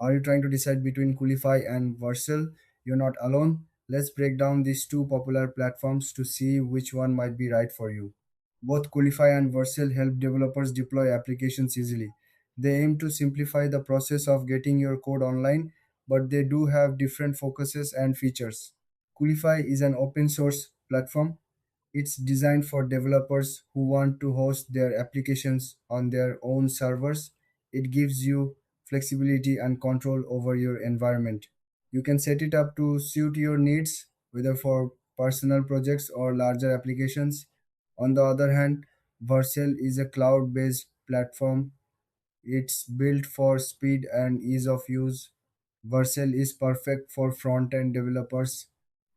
Are you trying to decide between Coolify and Vercel? You're not alone. Let's break down these two popular platforms to see which one might be right for you. Both Coolify and Vercel help developers deploy applications easily. They aim to simplify the process of getting your code online, but they do have different focuses and features. Coolify is an open source platform. It's designed for developers who want to host their applications on their own servers. It gives you flexibility and control over your environment. You can set it up to suit your needs, whether for personal projects or larger applications. On the other hand, Vercel is a cloud based platform. It's built for speed and ease of use. Vercel is perfect for front-end developers.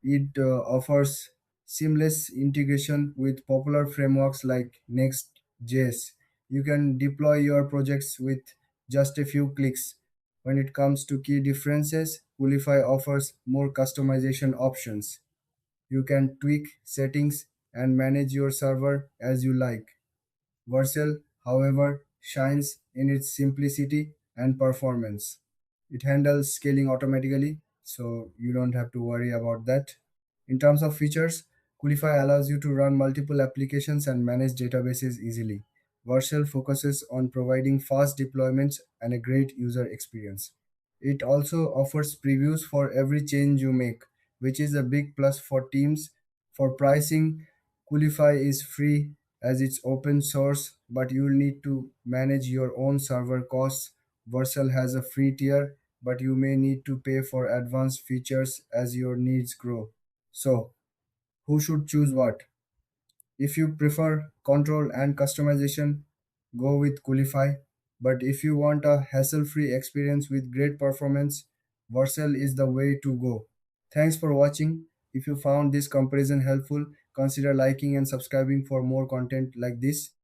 It offers seamless integration with popular frameworks like Next.js. You can deploy your projects with just a few clicks. When it comes to key differences, Coolify offers more customization options. You can tweak settings and manage your server as you like. Vercel, however, shines in its simplicity and performance. It handles scaling automatically, so you don't have to worry about that. In terms of features, Coolify allows you to run multiple applications and manage databases easily. Vercel focuses on providing fast deployments and a great user experience. It also offers previews for every change you make, which is a big plus for teams. For pricing, Coolify is free as it's open source, but you'll need to manage your own server costs. Vercel has a free tier, but you may need to pay for advanced features as your needs grow. So, who should choose what? If you prefer control and customization, go with Coolify. But if you want a hassle-free experience with great performance, Vercel is the way to go. Thanks for watching. If you found this comparison helpful, consider liking and subscribing for more content like this.